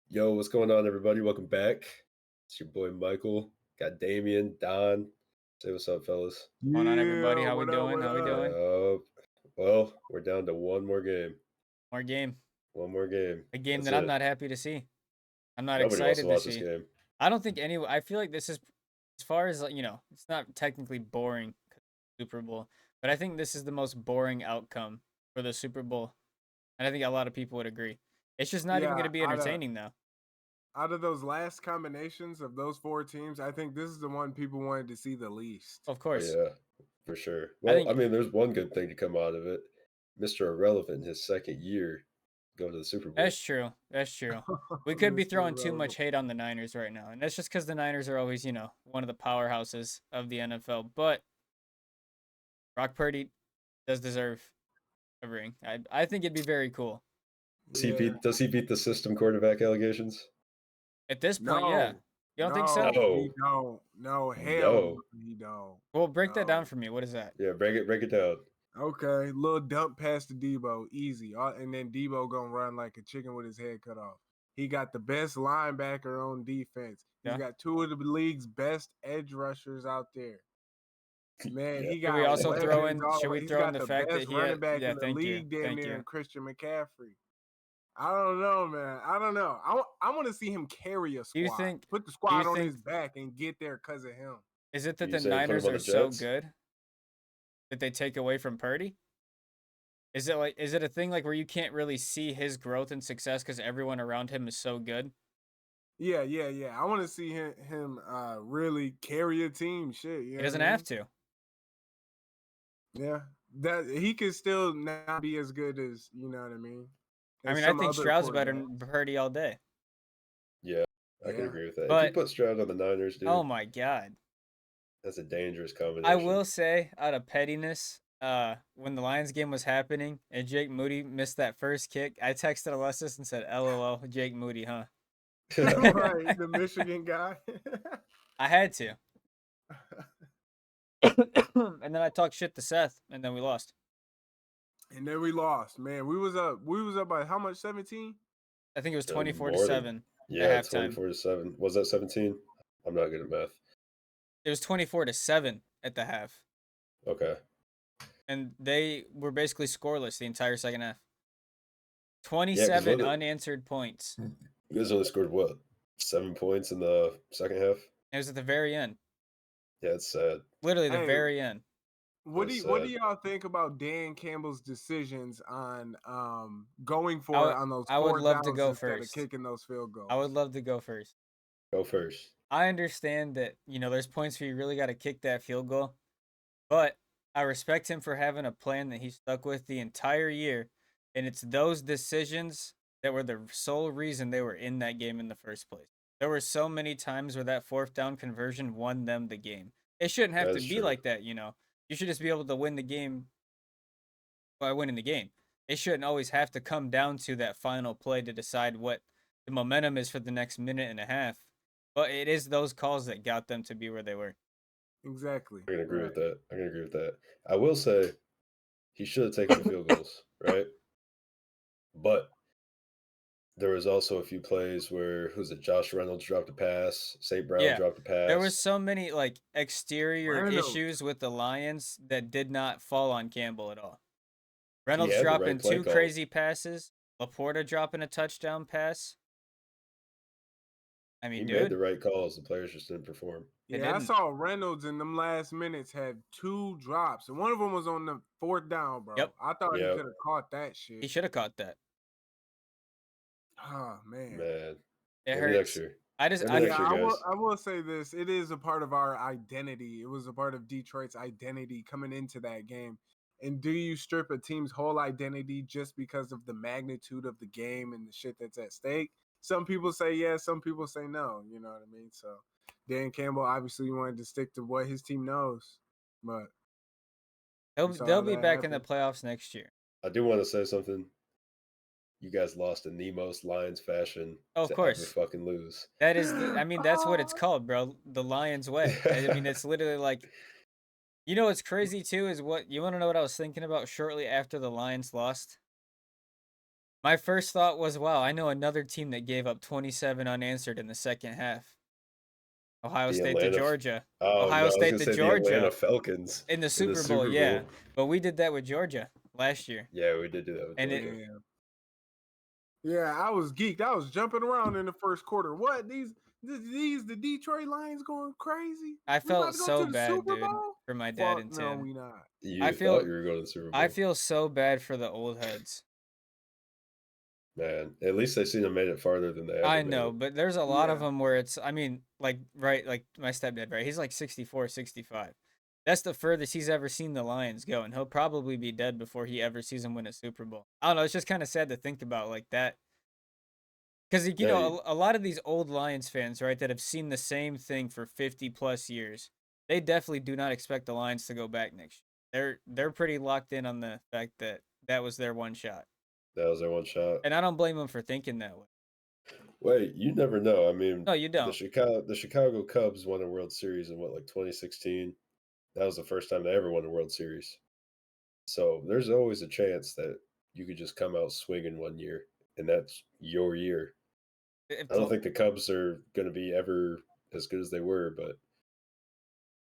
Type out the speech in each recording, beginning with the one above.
Yo, what's going on, everybody? Welcome back. It's your boy Michael. Got Damien, Don. Say what's up, fellas. Going on, Yeah, everybody? How we what up, doing? what How we up? doing? Yup. Well, we're down to one more game. More game. One more game. A game That's that I'm it. not happy to see. I'm not Nobody wants to excited to watch this see. game. I don't think any. I feel like this is, as far as it's not technically boring, 'cause it's Super Bowl, but I think this is the most boring outcome for the Super Bowl, and I think a lot of people would agree. It's just not even going Yeah, to be entertaining now. out of those last combinations of those four teams, I think this is the one people wanted to see the least. Of Oh, course, yeah, for sure. I Well, I think mean, there's one good thing to come out of it. Mr. Irrelevant, his second year, going to the Super that's Bowl. true. That's true. We could be Mr. throwing too Irrelevant. much hate on the Niners right now, and that's just because the Niners are always, one of the powerhouses of the NFL. But Brock Purdy does deserve a ring. I think it'd be very cool. Yeah. Does he beat the system quarterback allegations? At this point, yeah. No, You don't think so? no, he No. don't. No, hell no, No. he don't. Well, break that down No. for me. What is that? Yeah, break it down. Okay, little dump pass to Debo, easy. And then Debo gonna run like a chicken with his head cut off. He got the best linebacker on defense. He's Yeah. got two of the league's best edge rushers out there. Man, Yeah. he Should we got also throw weapons in? all the Should way. we He's throw in got the the fact that best he had? running back Yeah. in the Thank you. league, damn Thank near, you. and Christian McCaffrey. I don't know, man. I don't know. I want to see him carry a Do you squad, think? put the Do you squad on think? his back, and get there because of him. Is it that You the saying put him Niners on are the so Jets? good that they take away from Purdy? Is it a thing like where you can't really see his growth and success because everyone around him is so good? Yeah. I want to see him really carry a team. Shit, you He know what doesn't I have mean? to. Yeah, that he could still not be as good as you know what I mean. I As mean, I some think other Stroud's better quarterbacks. than Purdy all day. Yeah, I can Yeah. agree with that. If you But put Stroud on the Niners, oh dude, my god, that's a dangerous I combination. will say out of pettiness, when the Lions game was happening and Jake Moody missed that first kick, I texted Alessis and said, "LOL, Jake Moody, huh?" Right, the Michigan guy. I had to. And then I talked shit to Seth, and then we lost. And then we lost. Man, we was up. We was up by how much? 17? I think it was And 24 to more than 7 at yeah, halftime. 24-7. Was that 17? I'm not good at math. It was 24 to 7 at the half, Okay. and they were basically scoreless the entire second half. Yeah, because 27 unanswered points. you guys only scored what, 7 points in the second half? It was at the very end, Yeah, it's sad. literally the Hey, very end. what That's do sad. y'all think about Dan Campbell's decisions on going I for it would, on those I would four love to downs go instead of first. kicking those field I would goals? love to go first. Go first. I understand that, there's points where you really got to kick that field goal, but I respect him for having a plan that he stuck with the entire year. And it's those decisions that were the sole reason they were in that game in the first place. There were so many times where that fourth down conversion won them the game. It shouldn't have That to is be true. like that. You should just be able to win the game by winning the game. It shouldn't always have to come down to that final play to decide what the momentum is for the next minute and a half. But it is those calls that got them to be where they were. Exactly. I can agree Right. with that. I can agree with that. I will say he should have taken the field goals, right? But there was also a few plays where who's it? Josh Reynolds dropped a pass. St. Brown Yeah. dropped a There was pass. so many like exterior Reynolds. issues with the Lions that did not fall on Campbell at all. He Reynolds had the right dropping play two call. crazy passes, Laporta dropping a touchdown pass. I He mean, made the dude, right calls. The players just didn't perform. they Yeah, I didn't. saw Reynolds in them last minutes had two drops, and one of them was on the fourth down, bro. Yep. I thought he Yeah, could have caught that He shit. should have caught that. Oh man. man. It Maybe next hurts. year. I just Maybe I next Yeah, year, guys. I will say this. It is a part of our identity. It was a part of Detroit's identity coming into that game. And do you strip a team's whole identity just because of the magnitude of the game and the shit that's at stake? Some people say yes, some people say no. You know what I mean? So Dan Campbell obviously wanted to stick to what his team knows. But they'll we saw they'll how be that back in the happened. playoffs next year. I do want to say something. You guys lost in the most Lions fashion Oh, of to ever course. fucking lose. That is I mean, that's what it's called, bro. The Lions way. I mean, it's literally like what's crazy too is what you want to know what I was thinking about shortly after the Lions lost? My first thought was, wow, I know another team that gave up 27 unanswered in the second half. Ohio The State to Atlanta. Georgia. Oh no, Ohio I was State gonna to say the Atlanta Georgia Falcons in the in the Super Bowl, Super yeah. Bowl. But we did that with Georgia last year. Yeah, we did do that with And Georgia. Damn. Yeah, I was geeked. I was jumping around in the first quarter. What the Detroit Lions going crazy? I We about felt to go so to the bad, Super dude, Bowl? for my dad Fuck and no, Tim. we not. I You feel thought you were going to the Super Bowl. I feel so bad for the old heads. Man, at least they seem to have made it farther than they ever I made know, it. but there's a lot of Yeah. them where it's, I mean, like, right, like my stepdad, right? He's like 64, 65. That's the furthest he's ever seen the Lions go, and he'll probably be dead before he ever sees them win a Super Bowl. I don't know. It's just kind of sad to think about like that. Because, you Yeah, know, a lot of these old Lions fans, right, that have seen the same thing for 50 plus years, they definitely do not expect the Lions to go back next year. They're pretty locked in on the fact that that was their one shot. that was their one shot. And I don't blame them for thinking that way. Wait, you never know. I mean, No, you the don't. Chicago Cubs won a World Series in what, like 2016? That was the first time they ever won a World Series. So there's always a chance that you could just come out swinging one year, and that's your year. If I don't the, think the Cubs are going to be ever as good as they were, but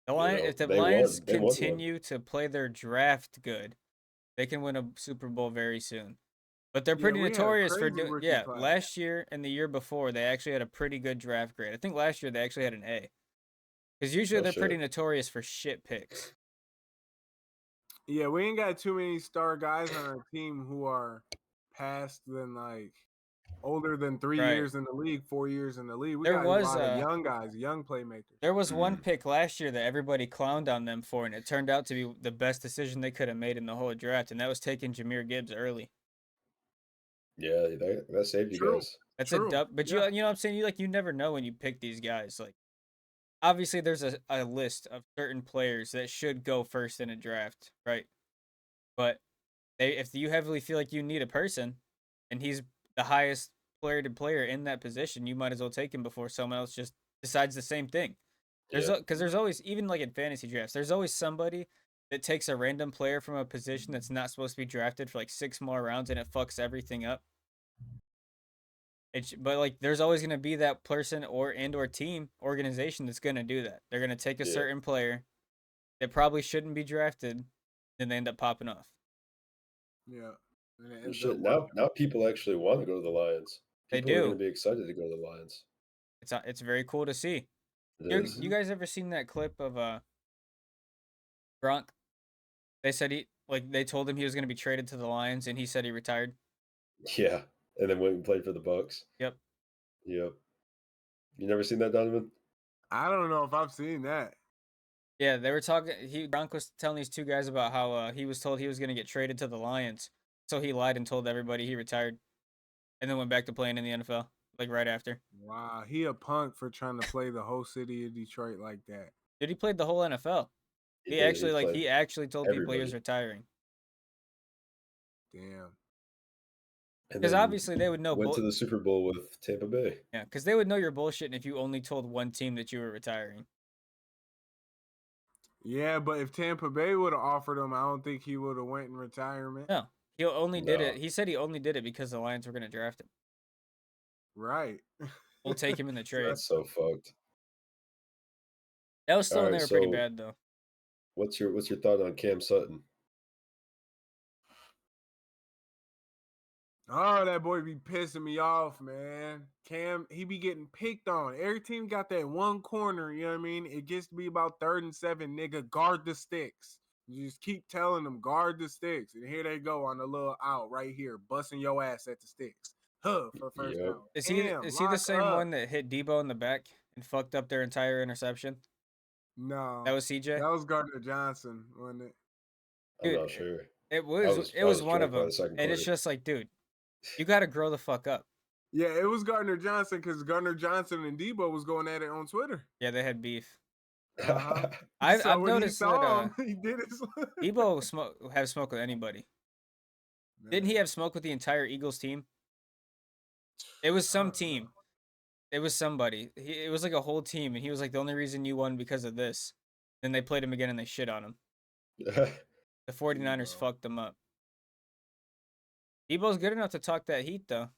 if the they Lions won. They won one. continue to play their draft good, they can win a Super Bowl very soon. But they're Yeah, pretty we had a notorious for crazy doing. rookie Yeah, class. last year and the year before, they actually had a pretty good draft grade. I think last year they actually had an A. Because usually Oh they're pretty shit. notorious for shit picks. Yeah, we ain't got too many star guys on our team who are past than like older than 3 Right. years in the league, 4 years in the league. We There got a was lot of young guys, young playmakers. there was one pick last year that everybody clowned on them for, and it turned out to be the best decision they could have made in the whole draft, and that was taking Jameer Gibbs early. Yeah, that saved you True. guys. That's True. a dub, but Yeah. you know what I'm saying? You never know when you pick these guys. Like, obviously there's a list of certain players that should go first in a draft, right? But if you heavily feel like you need a person, and he's the highest player in that position, you might as well take him before someone else just decides the same thing. Yeah. Because there's always, even like in fantasy drafts, there's always somebody that takes a random player from a position that's not supposed to be drafted for like 6 more rounds, and it fucks everything up. But like, there's always gonna be that person or team organization that's gonna do that. They're gonna take a Yeah. certain player that probably shouldn't be drafted, and they end up popping off. Yeah. And it Well, ends shit, up now working. now people actually want to go to the Lions. They People are going to do. be excited to go to the Lions. It's very cool to see. It is. You guys ever seen that clip of Gronk? They said they told him he was gonna be traded to the Lions, and he said he retired. Yeah. And then went and played for the Bucks. Yep. Yep. You never seen that, Donovan? I don't know if I've seen that. Yeah, they were talking. Gronk was telling these two guys about how he was told he was gonna get traded to the Lions, so he lied and told everybody he retired, and then went back to playing in the NFL like right after. Wow, he a punk for trying to play the whole city of Detroit like that. Dude, he played the whole NFL. He He did. actually played he actually told people he was everybody. retiring, Damn. And because then obviously they would know. went to the Super Bowl with Tampa Bay. Yeah, because they would know you're bullshitting if you only told one team that you were retiring. Yeah, but if Tampa Bay would have offered him, I don't think he would have went in retirement. No, he only did No. it. He said he only did it because the Lions were gonna draft him. Right. We'll take him in the trade. That's so fucked. That was still All when right, they were pretty so bad though. what's your thought on Cam Sutton? Oh, that boy be pissing me off, man. Cam, he be getting picked on. Every team got that one corner, you know what I mean? It gets to be about 3rd and 7, nigga. Guard the sticks. You just keep telling them, guard the sticks. And here they go on the little out right here, busting your ass at the sticks. Huh, for first Yep. down. Is Damn, he the lock same up. one that hit Debo in the back and fucked up their entire interception? No. That was CJ. That was Gardner Johnson, wasn't it? I'm Dude, not sure. it I was was one of drunk by them, the second and it's quarter. just like, dude, you got to grow the fuck up. Yeah, it was Gardner Johnson because Gardner Johnson and Debo was going at it on Twitter. Yeah, they had beef. Uh-huh. I've when noticed he saw that him, he did his. Debo have smoke with anybody. Didn't he Man, have smoke with the entire Eagles team? It was I some don't know. team. It was somebody. It was like a whole team, and he was like, the only reason you won because of this. Then they played him again, and they shit on him. The 49ers Debo. fucked them up. Debo's good enough to talk that heat, though.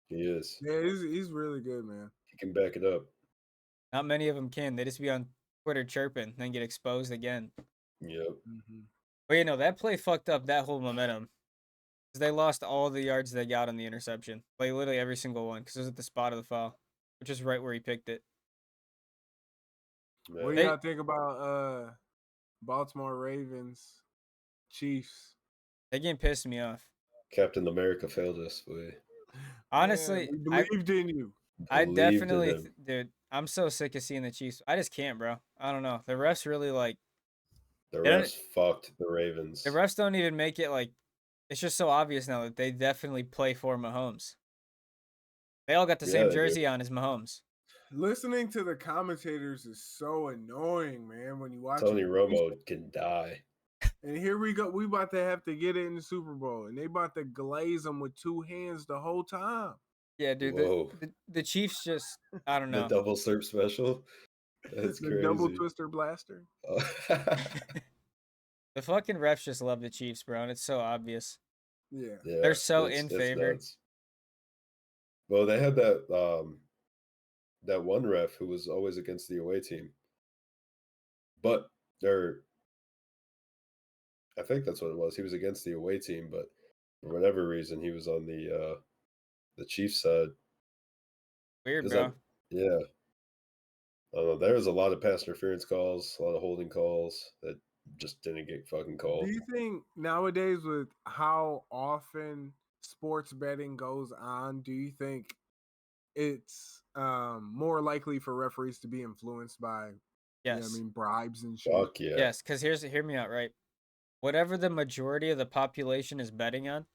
He is. Yeah, he's really good, man. He can back it up. Not many of them can. They just be on Twitter chirping, then get exposed again. Yep. Mm-hmm. But, that play fucked up that whole momentum. Because they lost all the yards they got on the interception. Like, literally every single one. Because it was at the spot of the foul. Which is right where he picked it. What do y'all think about Baltimore Ravens, Chiefs? That game pissed me off. Captain America failed us, boy. Honestly, we believed in you. I Believed in definitely, him. dude, I'm so sick of seeing the Chiefs. I just can't, bro. I don't know. The refs really The they don't- refs fucked the Ravens. the refs don't even make it it's just so obvious now that they definitely play for Mahomes. They all got the same they do. jersey on as Mahomes. Listening to the commentators is so annoying, man. When you watch Tony it. Romo can die. And here we go. We about to have to get it in the Super Bowl, and they about to glaze them with two hands the whole time. Yeah, dude. Whoa. The Chiefs just, I don't know. The double slurp special. That's the crazy. double twister blaster. The fucking refs just love the Chiefs, bro, and it's so obvious. Yeah. They're so in favor. Nuts. Well, they had that that one ref who was always against the away team. But I think that's what it was. He was against the away team, but for whatever reason he was on the Chiefs side. Weird, bro. Yeah. I don't know. There was a lot of pass interference calls, a lot of holding calls that just didn't get fucking called. Do you think nowadays with how often sports betting goes on, do you think it's more likely for referees to be influenced by Yes. bribes and shit? Fuck yeah. Yes, because hear me out, right? Whatever the majority of the population is betting on,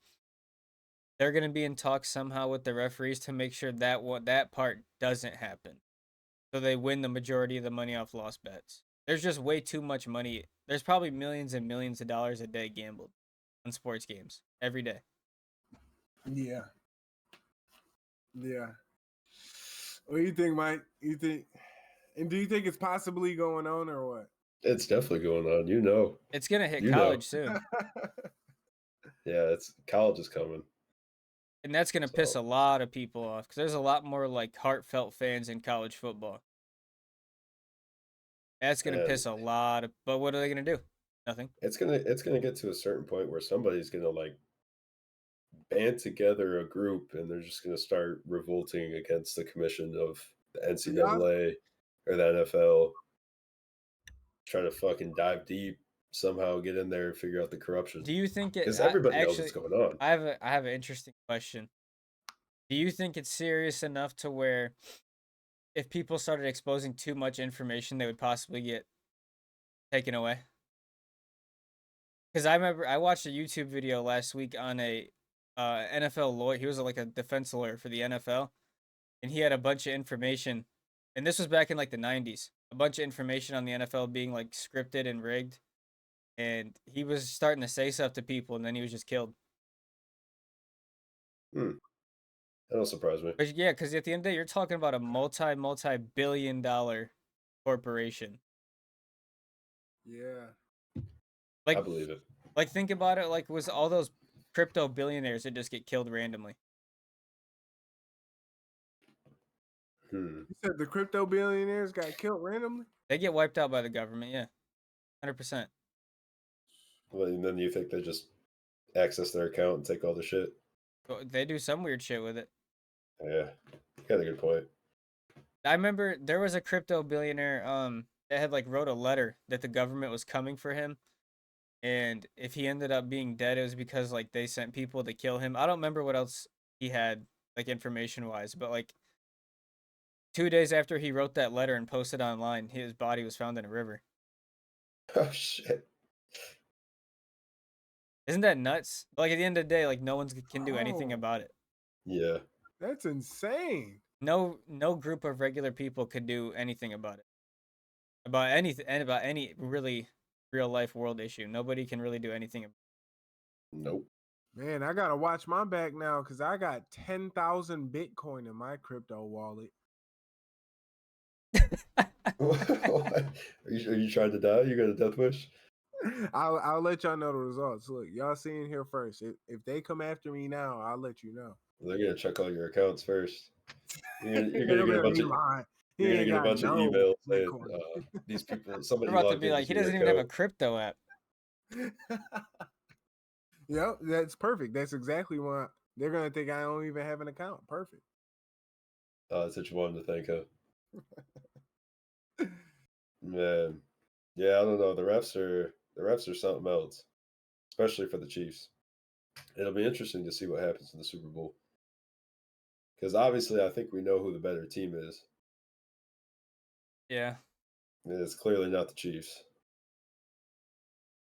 they're going to be in talks somehow with the referees to make sure that part doesn't happen. So they win the majority of the money off lost bets. There's just way too much money. There's probably millions and millions of dollars a day gambled on sports games every day. Yeah. Yeah. What do you think, Mike? And do you think it's possibly going on or what? It's definitely going on, It's going to hit college soon. Yeah, college is coming. And that's going to piss a lot of people off because there's a lot more heartfelt fans in college football. That's going to piss a lot of, but what are they going to do? Nothing. It's gonna get to a certain point where somebody's gonna band together a group and they're just gonna start revolting against the commission of the NCAA or the NFL. Try to fucking dive deep, somehow get in there and figure out the corruption. Do you think because everybody knows what's going on? I have an interesting question. Do you think it's serious enough to where if people started exposing too much information, they would possibly get taken away? Because I remember I watched a YouTube video last week on a NFL lawyer. He was a defense lawyer for the NFL, and he had a bunch of information. And this was back in the 90s. A bunch of information on the NFL being scripted and rigged. And he was starting to say stuff to people, and then he was just killed. That don't surprise me. But yeah, because at the end of the day, you're talking about a multi-billion-dollar corporation. Yeah. I believe it. Think about it. Was all those crypto billionaires that just get killed randomly? You said the crypto billionaires got killed randomly? They get wiped out by the government, yeah. 100%. Well, and then you think they just access their account and take all the shit? They do some weird shit with it. Yeah, you got a good point. I remember there was a crypto billionaire that had wrote a letter that the government was coming for him. And if he ended up being dead, it was because they sent people to kill him. I don't remember what else he had information wise, but 2 days after he wrote that letter and posted online, his body was found in a river. Oh shit! Isn't that nuts? At the end of the day, no one can do anything about it. Yeah, that's insane. No group of regular people could do anything about it. About anything and about any really real life world issue. Nobody can really do anything. Nope. Man, I gotta watch my back now because I got 10,000 Bitcoin in my crypto wallet. Are you trying to die? You got a death wish? I'll let y'all know the results. Look, y'all seeing here first. If they come after me now, I'll let you know. They're gonna check all your accounts first. You're They're gonna get a gonna bunch be of lying. He you're gonna ain't get a got bunch of no emails saying Bitcoin. these people They're somebody about to logged be like, into he your doesn't even have a account. crypto app. Yep, that's perfect. That's exactly what they're gonna think. I don't even have an account. Perfect. That's what you wanted to think of. Man. Yeah, I don't know. The refs are something else, especially for the Chiefs. It'll be interesting to see what happens in the Super Bowl. Because obviously I think we know who the better team is. Yeah. And it's clearly not the Chiefs.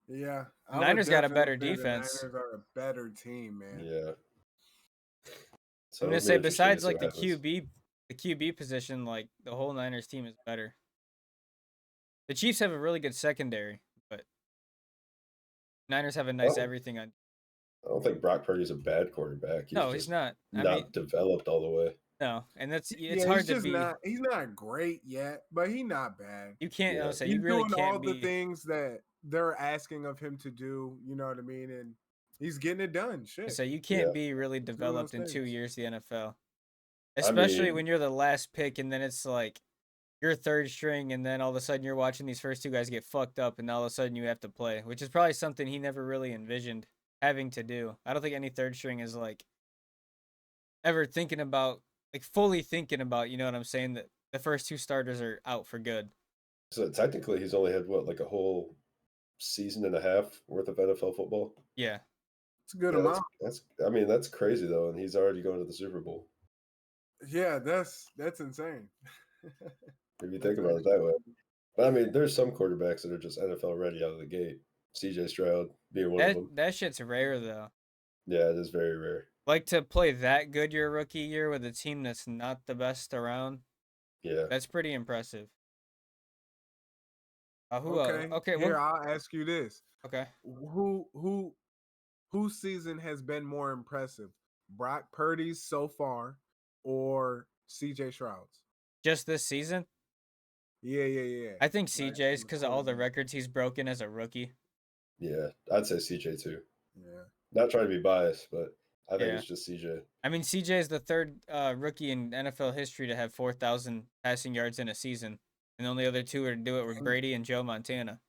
Yeah, The I would Niners got a definitely better say defense. The Niners are a better team, man. Yeah. So I'm gonna it'll be say interesting to besides see like what happens. the QB position, like the whole Niners team is better. The Chiefs have a really good secondary, but Niners have a nice Oh, everything on. I don't think Brock Purdy's a bad quarterback. He's No, he's just not. I mean, not developed all the way. no, and it's Yeah, hard he's to just be. not. He's not great yet, but he's not bad. You can't. Yeah. I'll say He's you really doing all can't the be. things that they're asking of him to do. You know what I mean? And he's getting it done. Shit. So you Yeah. can't be really He's doing those developed in 2 things. years the NFL, I especially mean, when you're the last pick, and then it's like you're third string, and then all of a sudden you're watching these first two guys get fucked up, and all of a sudden you have to play, which is probably something he never really envisioned having to do. I don't think any third string is like ever thinking about, like fully thinking about, you know what I'm saying, that the first two starters are out for good. so technically he's only had what, like a whole season and a half worth of NFL football? Yeah. It's a good Yeah, amount. that's I mean, that's crazy though, and he's already going to the Super Bowl. Yeah, that's insane. If you That's think about it actually that way. But I mean, there's some quarterbacks that are just NFL ready out of the gate. CJ Stroud being one of them. That shit's rare though. Yeah, it is very rare. Like to play that good your rookie year with a team that's not the best around. Yeah. That's pretty impressive. Who else? okay. Okay, Here, well, I'll ask you this: okay. whose season has been more impressive, Brock Purdy's so far, or CJ Stroud's? Just this season? Yeah. I think Like, CJ's the because of all the quarterback. records he's broken as a rookie. Yeah. I'd say CJ too. Yeah. Not trying to be biased, but I think Yeah. it's just CJ. I mean, CJ is the third rookie in NFL history to have 4,000 passing yards in a season. And the only other two to do it were And- Brady and Joe Montana.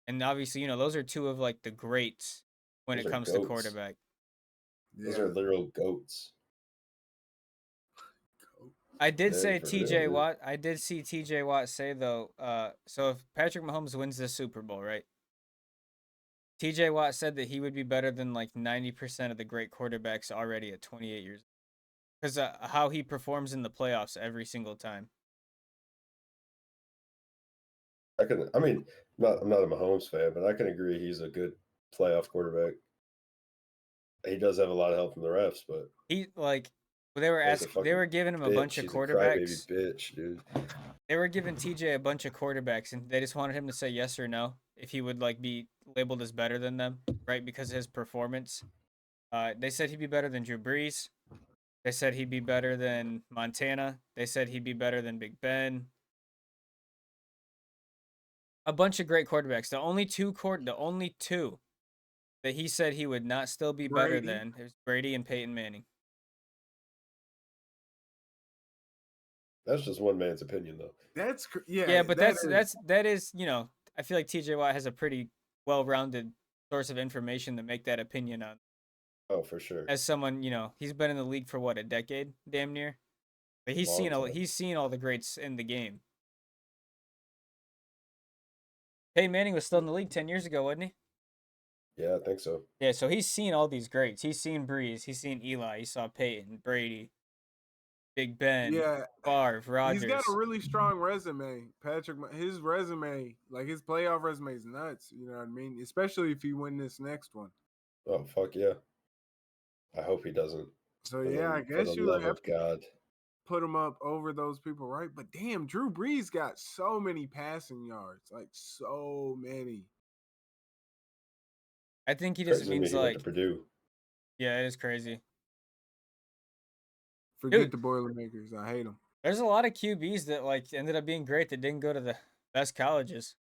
And obviously, you know, those are two of like the greats when Those it are comes to goats. quarterback. Those Yeah. are literal goats. I did Yeah, say for real, TJ dude. Watt. I did see TJ Watt say though, so if Patrick Mahomes wins the Super Bowl, right? TJ Watt said that he would be better than like 90% of the great quarterbacks already at 28 years. Because how he performs in the playoffs every single time. I mean, I'm not a Mahomes fan, but I can agree he's a good playoff quarterback. He does have a lot of help from the refs, but He like he's a they fucking were giving him a bunch bitch. of He's a crybaby quarterbacks. bitch, dude. They were giving TJ a bunch of quarterbacks, and they just wanted him to say yes or no if he would like be labeled as better than them, right? Because of his performance. They said he'd be better than Drew Brees. They said he'd be better than Montana. They said he'd be better than Big Ben. A bunch of great quarterbacks. The only two that he said he would not still be better Brady. than is Brady and Peyton Manning. That's just one man's opinion, though. Yeah, but that is that is, you know, I feel like TJ Watt has a pretty well-rounded source of information to make that opinion on. Oh, for sure. As someone, you know, he's been in the league for what, a decade, damn near. But Long time. he's seen all the greats in the game. Peyton Manning was still in the league 10 years ago, wasn't he? Yeah, I think so. Yeah, so he's seen all these greats. He's seen Breeze. He's seen Eli. He saw Peyton, Brady, Big Ben, yeah. Favre, He's got Rodgers. a really strong resume, Patrick. His resume, like his playoff resume, is nuts. You know what I mean? Especially if he win this next one. Oh, fuck yeah. I hope he doesn't. So For yeah, I the, for guess the you would love have of to God. put him up over those people, right? But damn, Drew Brees got so many passing yards, like so many. I think he just Crazy to me means he went to like, Purdue. yeah, it is crazy. Forget Dude. the Boilermakers. I hate them. There's a lot of QBs that like ended up being great that didn't go to the best colleges.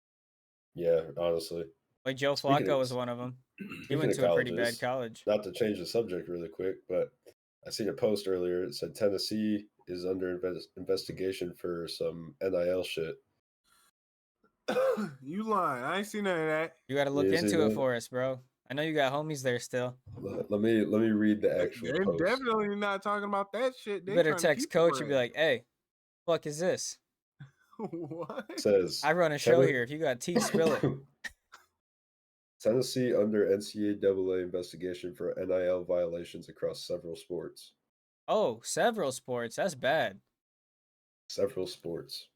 Yeah, honestly. Like Joe Speaking Flacco of was one of them. He speaking went of to a pretty bad colleges, college. not to change the subject really quick, but I seen a post earlier. It said Tennessee is under investigation for some NIL shit. You lying. I ain't seen none of that. You got to look You seen into it that? for us, bro. I know you got homies there still. Let me read the actual They're post. definitely not talking about that shit. You They better trying to text keep the coach and be bread. like, "Hey, fuck is this? What? It says I run a show here. If you got tea, spill it." Tennessee under NCAA investigation for NIL violations across several sports. Oh, several sports. That's bad. Several sports.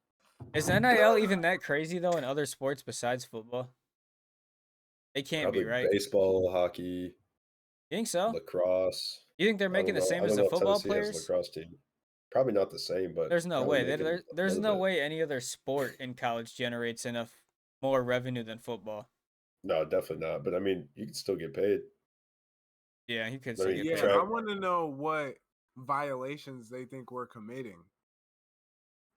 Is NIL even that crazy though in other sports besides football? It can't Probably be, right? baseball, hockey, You think so? lacrosse. You think they're I don't making the know. same I as don't the know if football Tennessee has a players? lacrosse team. Probably not the same, but There's no probably way. making There's a no little bit. way any other sport in college generates enough more revenue than football. No, definitely not. But I mean, you can still get paid. Yeah, you could I still mean, get Yeah, paid. track. I want to know what violations they think we're committing.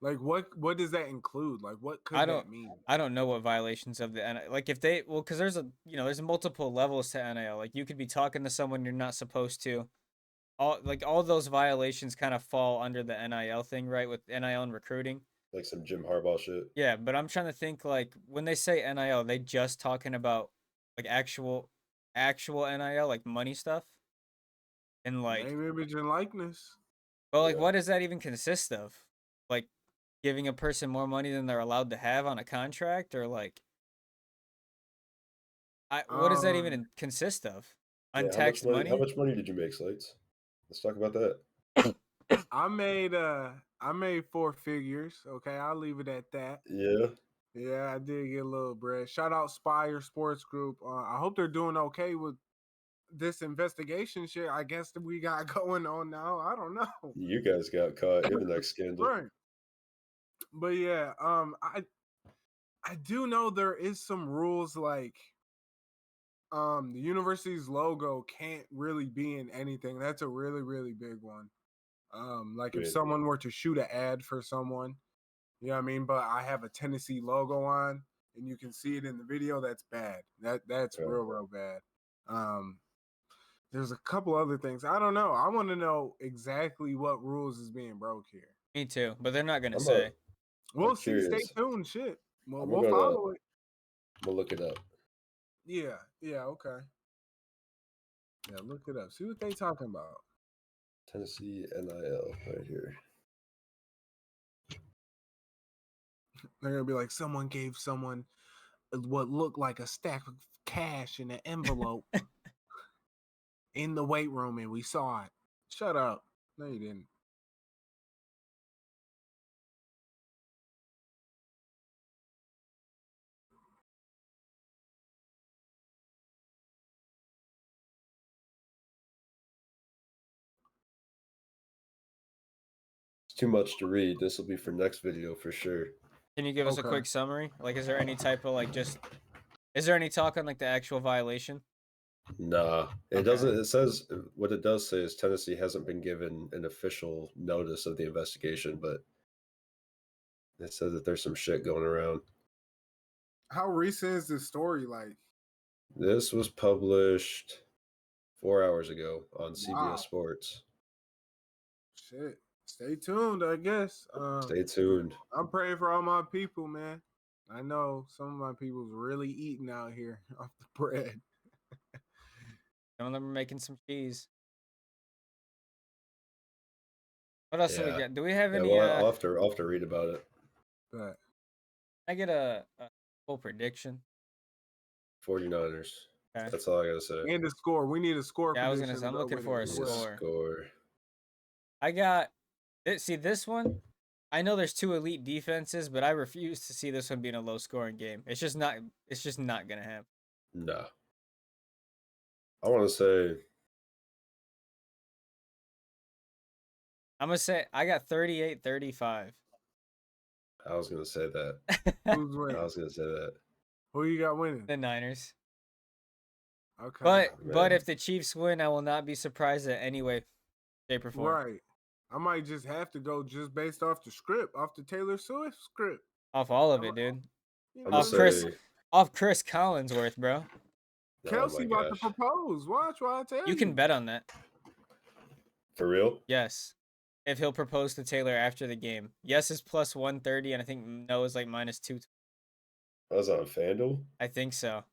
Like, what does that include? Like, what could I don't that mean? I don't know what violations of the NIL, like if they, well, because there's a, there's multiple levels to NIL. Like you could be talking to someone you're not supposed to. All those violations kind of fall under the NIL thing, right? With NIL and recruiting. Like some Jim Harbaugh shit. Yeah, but I'm trying to think, like when they say NIL, they just talking about like actual NIL, like money stuff, and like, Name, image, and likeness. well, like Yeah. what does that even consist of? Like giving a person more money than they're allowed to have on a contract, or like, what does that Um, even consist of? Yeah, Untaxed how money? much money did you make, Slates? Let's talk about that. I made 4 figures. Okay, I'll leave it at that. Yeah. Yeah, I did get a little bread. Shout out Spire Sports Group. I hope they're doing okay with this investigation shit. I guess that we got going on now. I don't know. You guys got caught. You're the next scandal. Right. But yeah, I do know there is some rules like the university's logo can't really be in anything. That's a really, really big one. Like if Wait. someone were to shoot an ad for someone, you know what I mean? But I have a Tennessee logo on and you can see it in the video, that's bad. That's Yeah. real bad. There's a couple other things. I don't know. I want to know exactly what rules is being broke here. Me too, but they're not gonna I'm say. We'll see. Stay curious. tuned. Shit. Well, I'm we'll gonna follow it. I'm gonna look it up. Yeah. Yeah. Okay. Yeah. Look it up. See what they talking about. Tennessee NIL right here. They're gonna be like, someone gave someone what looked like a stack of cash in an envelope in the weight room, and we saw it. Shut up. No, you didn't. It's too much to read. This will be for next video for sure. Can you give us a Okay. quick summary? Like, is there any type of is there any talk on like the actual violation? Nah, it Okay. doesn't. It says what it does say is Tennessee hasn't been given an official notice of the investigation, but it says that there's some shit going around. How recent is this story? Like, This was published 4 hours ago on wow. CBS Sports. Shit. Stay tuned, I guess. Stay tuned. I'm praying for all my people, man. I know some of my people's really eating out here off the bread. Some of them are making some cheese. What else do we Yeah. got? Do we have Yeah, any? well, I'll have to read about it. But I get a full prediction. 49'ers. Okay. That's all I gotta say. and a score. We need a score. Yeah, I was gonna prediction, say, I'm bro, looking with for it a as well. score. Score. I got see this one. I know there's two elite defenses, but I refuse to see this one being a low scoring game. It's just not. It's just not gonna happen. Nah. I want to say I'm gonna say I got 38-35. I was gonna say that. Who's I winning? was gonna say that. Who you got winning? The Niners. Okay. But Man. if the Chiefs win, I will not be surprised in any way, shape, or form. Right. I might just have to go just based off the script, off the Taylor Swift script. Off all of it, dude. You I'm know gonna what I Chris mean? say Off Chris Collinsworth, bro. Oh Kelsey my about to gosh. propose. Watch what I tell you. You can bet on that. For real? Yes. If he'll propose to Taylor after the game. Yes is plus 130, and I think no is like minus 2. I was on FanDuel? I think so.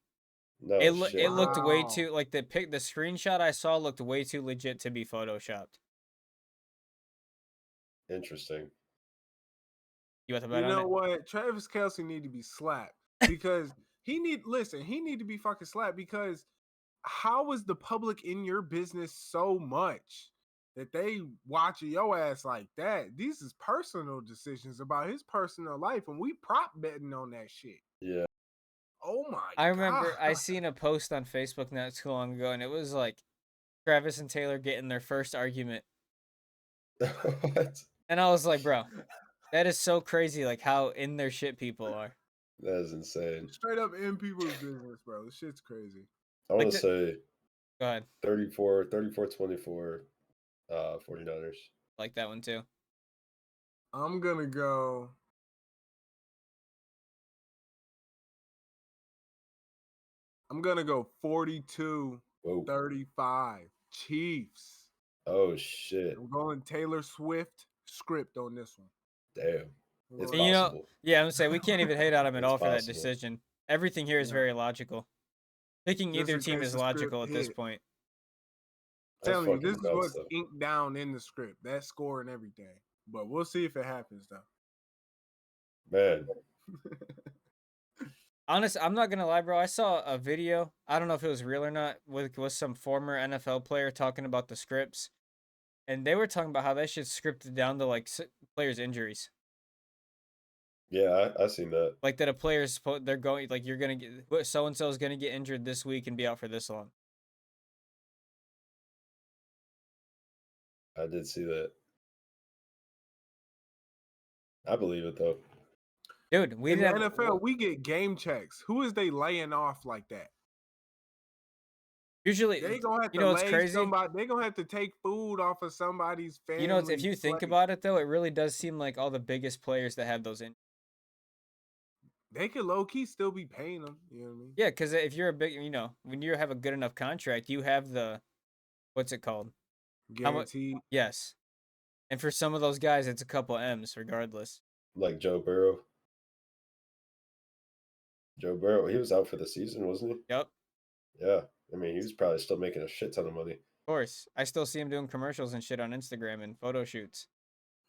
No shit. It looked way Wow. too like the screenshot I saw looked way too legit to be photoshopped. Interesting. You want to You bet on know it? what? Travis Kelsey need to be slapped because he need to be fucking slapped because how is the public in your business so much that they watch your ass like that? These is personal decisions about his personal life, and we prop betting on that shit. Yeah. Oh my I remember god! I seen a post on Facebook not too long ago, and it was like Travis and Taylor getting their first argument, What? and I was like, bro, that is so crazy. Like how in their shit people are. That is insane. Straight up in people's business, bro. This shit's crazy. I want Like to the- say Go ahead, 34-24, 49ers. like that one too. I'm gonna go. I'm gonna go 42-35 Whoa. Chiefs. Oh shit. I'm going Taylor Swift script on this one. Damn. It's And you know, possible. yeah, I'm gonna say we can't even hate on him at It's all for that possible. decision. Everything here is Yeah. very logical. Picking Just either in team case is the script logical at this hit. point. That's Telling you, fucking this is nuts, what's though. inked down in the script. That score and everything. But we'll see if it happens though. Man. Honest, I'm not gonna lie, bro. I saw a video. I don't know if it was real or not. With some former NFL player talking about the scripts, and they were talking about how that shit's scripted down to like players' injuries. Yeah, I seen that. Like that a player's they're going like you're gonna get so and so is gonna get injured this week and be out for this long. I did see that. I believe it though. Dude, we In the didn't have NFL, we get game checks. Who is they laying off like that? usually. They gonna have You to know what's lay crazy? somebody. They gonna have to take food off of somebody's family. You know, if you think plate. about it though, it really does seem like all the biggest players that have those injuries. They could low key still be paying them. You know what I mean? Yeah, because if you're a big, when you have a good enough contract, you have the, what's it called? How much? Guaranteed. Yes. And for some of those guys, it's a couple M's regardless. Like Joe Burrow. Joe Burrow, he was out for the season, wasn't he? Yep. Yeah. I mean, he was probably still making a shit ton of money. Of course. I still see him doing commercials and shit on Instagram and photo shoots.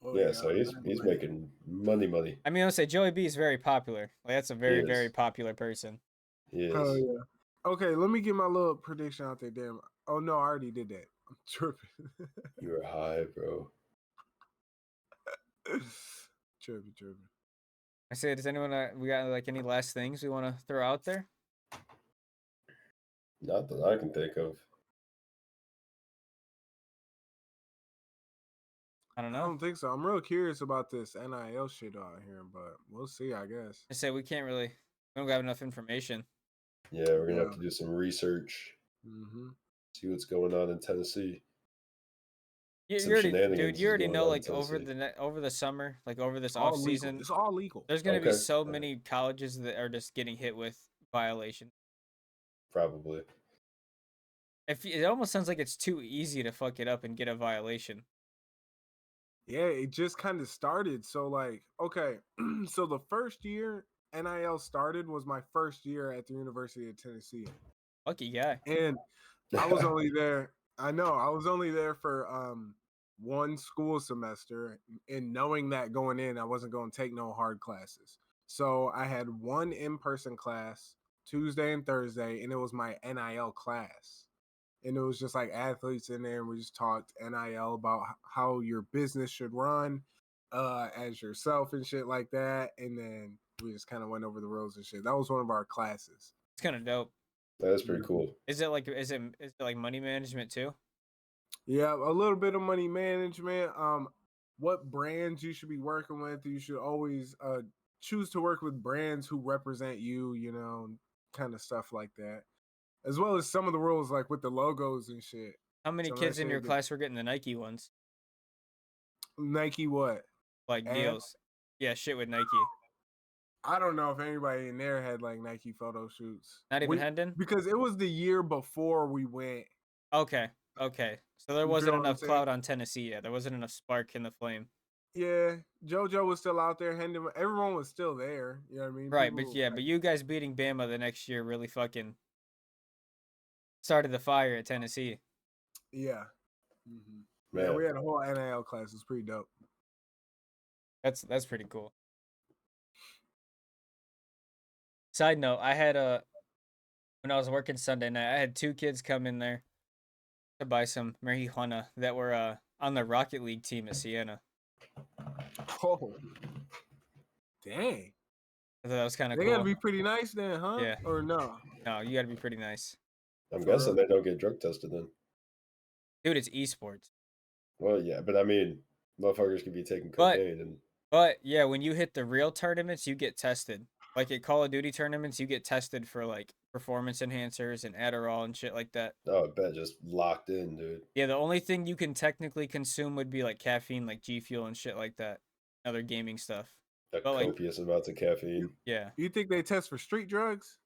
Oh, Yeah, so he's making money. I mean, I'll say Joey B is very popular. Like that's a very, is. very popular person. He is. Oh yeah. Okay, let me get my little prediction out there. Damn. Oh no, I already did that. I'm tripping. You were high, bro. tripping. I say, does anyone we got like any last things we want to throw out there? Not that I can think of. I don't I know. don't think so. I'm real curious about this NIL shit out here, but we'll see, I guess. I say we don't have enough information. Yeah, we're gonna have to do some research. Mm-hmm. See what's going on in Tennessee. You Some already, shenanigans dude. You is already going know, on in like over Tennessee. over the summer, like over this It's all off legal. season, It's all legal. there's gonna be Okay. so many colleges that are just getting hit with violations. Probably. It almost sounds like it's too easy to fuck it up and get a violation. Yeah, it just kind of started. So like, okay, so the first year NIL started was my first year at the University of Tennessee. Lucky guy. And I was only there. I know I was only there for one school semester, and knowing that going in, I wasn't going to take no hard classes. So I had one in-person class Tuesday and Thursday, and it was my NIL class. And it was just like athletes in there, and we just talked NIL about how your business should run as yourself and shit like that. And then we just kind of went over the rules and shit. That was one of our classes. It's kind of dope. That's pretty cool. Is it like money management too? Yeah, a little bit of money management. What brands you should be working with. You should always choose to work with brands who represent you, you know, kind of stuff like that. As well as some of the rules like with the logos and shit. How many So kids that in your shit- class were getting the Nike ones? Nike what? Like Ads? deals. Yeah, shit with Nike. I don't know if anybody in there had like Nike photo shoots. Not even Hendon? Because it was the year before we went. Okay. So there You feel wasn't what I'm enough saying? cloud on Tennessee yet. There wasn't enough spark in the flame. Yeah, JoJo was still out there. Hendon, everyone was still there. You know what I mean? Right, People, but you guys beating Bama the next year really fucking started the fire at Tennessee. yeah. Mm-hmm. Man. Yeah, we had a whole NIL class. It's pretty dope. That's pretty cool. Side note, I had when I was working Sunday night, I had 2 kids come in there to buy some marijuana that were on the Rocket League team at Siena. Oh, dang. I thought that was kind of They cool. gotta be pretty nice then, huh? Yeah. Or no? No, you got to be pretty nice. I'm For guessing real? they don't get drug tested then. Dude, it's esports. Well, yeah, but I mean, motherfuckers could be taking But- cocaine and But yeah, when you hit the real tournaments, you get tested. Like at Call of Duty tournaments, you get tested for like performance enhancers and Adderall and shit like that. oh, I bet just locked in, dude. Yeah, the only thing you can technically consume would be like caffeine, like G Fuel and shit like that. Other gaming stuff. A But, like- copious amounts of caffeine. Yeah. You think they test for street drugs?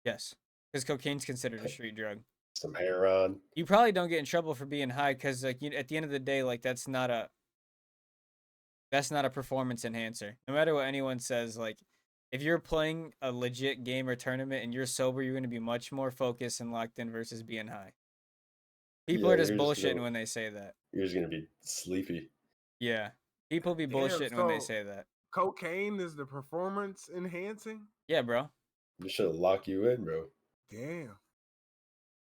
Yes. Because cocaine's considered a street drug. Some heroin. You probably don't get in trouble for being high because like at the end of the day, like that's not a performance enhancer. No matter what anyone says, like if you're playing a legit game or tournament and you're sober, you're gonna be much more focused and locked in versus being high. People Yeah, are just you're just bullshitting gonna- when they say that. You're just gonna be sleepy. Yeah. People be Damn, bullshitting when they so- say that. Cocaine is the performance enhancing? Yeah, bro. This should lock you in, bro. Damn.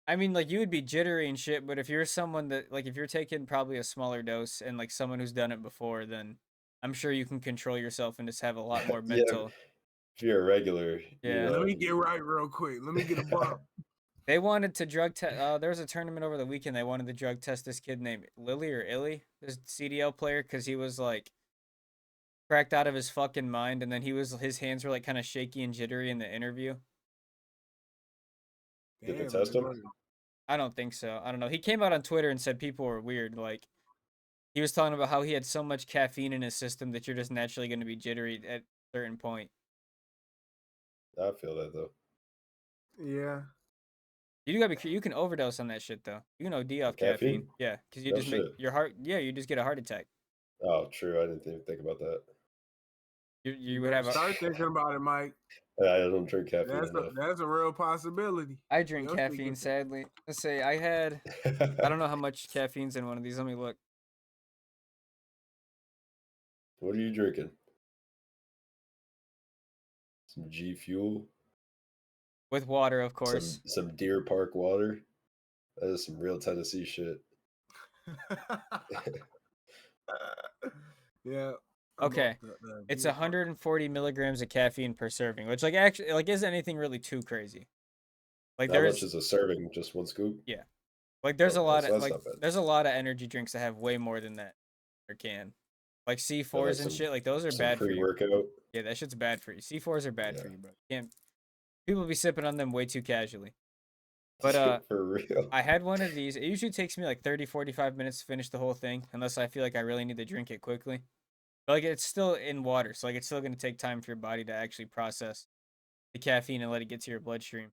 I mean, like you would be jittery and shit, but if you're someone that like if you're taking probably a smaller dose and like someone who's done it before, then I'm sure you can control yourself and just have a lot more Yeah. mental. If you're a regular, Yeah. Let me get right real quick. Let me get a bump. They wanted to drug test. There was a tournament over the weekend. They wanted to drug test this kid named Lily or Illy, this CDL player, because he was like cracked out of his fucking mind, and then his hands were like kind of shaky and jittery in the interview. Did they Damn, test man, him? what- I don't think so. I don't know. He came out on Twitter and said people were weird. Like he was talking about how he had so much caffeine in his system that you're just naturally going to be jittery at a certain point. I feel that though. Yeah. You gotta be. You can overdose on that shit though. You can OD off caffeine. Caffeine? Yeah, because you No just make shit. your heart. Yeah, you just get a heart attack. Oh, true. I didn't even think about that. You would have a. Start thinking about it, Mike. I don't drink caffeine That's enough. that's a real possibility. I drink Young caffeine, thinking- sadly. Let's say I had. I don't know how much caffeine's in one of these. Let me look. What are you drinking? Some G Fuel? With water, of course. Some Deer Park water? That is some real Tennessee shit. Yeah. Okay. It's 140 milligrams of caffeine per serving, which like actually like isn't anything really too crazy. Like How there's much is a serving? Just one scoop? like there's a Okay, lot so of that's like not bad. there's a lot of energy drinks that have way more than that or can. Like C4s and some- shit, like those are Some bad for you. pre-workout? Yeah, that shit's bad for you. C4s are bad for Yeah. you, bro. Can't people be sipping on them way too casually. But For real? I had one of these. It usually takes me like 30, 45 minutes to finish the whole thing, unless I feel like I really need to drink it quickly. But like it's still in water, so like it's still gonna take time for your body to actually process the caffeine and let it get to your bloodstream.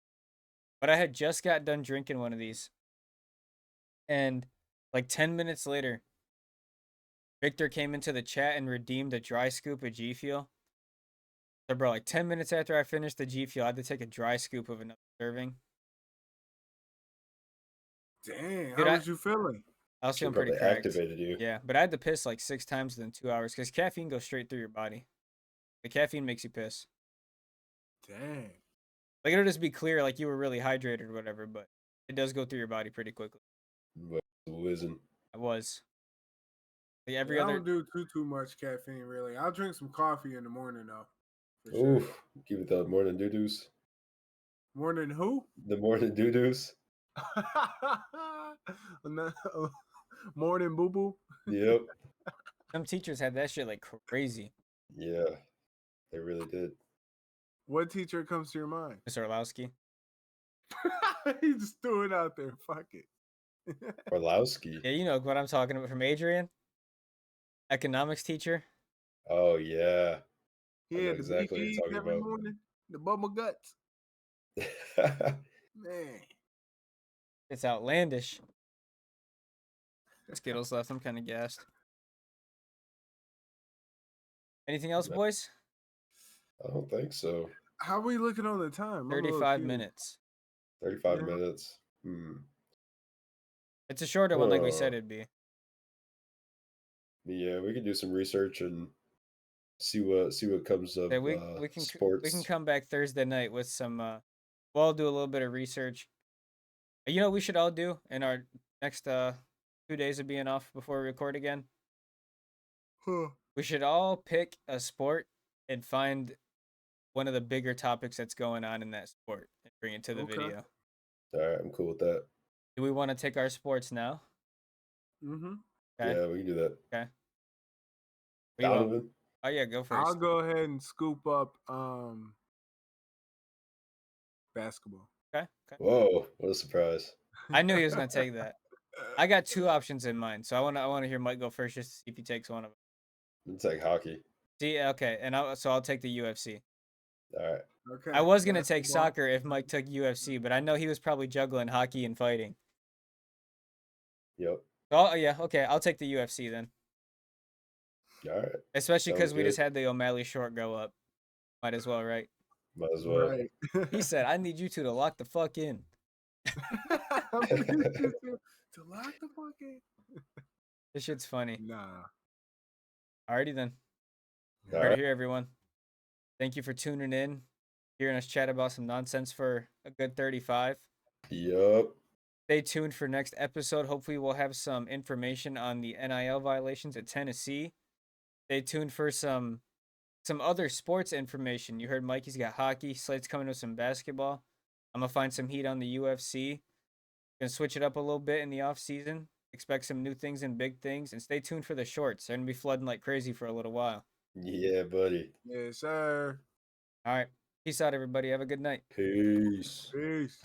But I had just got done drinking one of these. And like 10 minutes later, Victor came into the chat and redeemed a dry scoop of G Fuel. So bro, like 10 minutes after I finished the G Fuel, I had to take a dry scoop of another serving. Damn, Dude, how was you feeling? I was She feeling pretty probably cracked. activated you. Yeah, but I had to piss like 6 times within 2 hours because caffeine goes straight through your body. The caffeine makes you piss. Dang. Like it'll just be clear, like you were really hydrated or whatever, but it does go through your body pretty quickly. But whizzing. I was. Like every Yeah, I other. don't do too much caffeine really. I'll drink some coffee in the morning though. For sure. Oof. Give it the morning doo-doos. Morning who? The morning doo-doos. No, morning boo boo. Yep. Some teachers had that shit like crazy. Yeah. They really did. What teacher comes to your mind? Mr. Orlowski. He just threw it out there. Fuck it. Orlowski. Yeah, you know what I'm talking about from Adrian. Economics teacher. Oh, yeah. He I know had the beef exactly what eats you're every talking morning, the bubble guts. about. Man. It's outlandish. Skittles left. I'm kind of gassed. Anything else, boys? I don't think so. How are we looking on the time? I'm a little 35 curious. minutes. 35 Yeah. minutes. It's a shorter one, like we said it'd be. Yeah, we can do some research and see what comes of Yeah, we can sports. come back Thursday night with some. We'll all do a little bit of research. You know, what we should all do in our next 2 days of being off before we record again. Huh. We should all pick a sport and find one of the bigger topics that's going on in that sport and bring it to the Okay. video. All right, I'm cool with that. Do we want to take our sports now? Mm-hmm. Okay. Yeah, we can do that. Okay. What do you want? Donovan? Oh yeah, go I'll first. go ahead and scoop up basketball. Okay. Okay. Whoa, what a surprise. I knew he was gonna take that. I got two options in mind, so I wanna hear Mike go first just to see if he takes one of them. It's like hockey. See, okay, and I'll take the UFC. All right. Okay. I was gonna take basketball. soccer if Mike took UFC, but I know he was probably juggling hockey and fighting. Yep. Oh yeah, okay, I'll take the UFC then. All right. Especially because Sounds we just good. had the O'Malley short go up. Might as well, right? Might as well. Right. He said, "I need you two to lock the fuck in." I need you to lock the fuck in. This shit's funny. Nah. Alrighty then. All Right right. here, everyone. Thank you for tuning in, hearing us chat about some nonsense for a good 35. Yup. Stay tuned for next episode. Hopefully, we'll have some information on the NIL violations at Tennessee. Stay tuned for some other sports information. You heard Mikey's got hockey. Slate's coming with some basketball. I'm gonna find some heat on the UFC. Gonna switch it up a little bit in the off season. Expect some new things and big things, and stay tuned for the shorts. They're gonna be flooding like crazy for a little while. Yeah, buddy. Yes, sir. All right, peace out, everybody. Have a good night. Peace. Peace.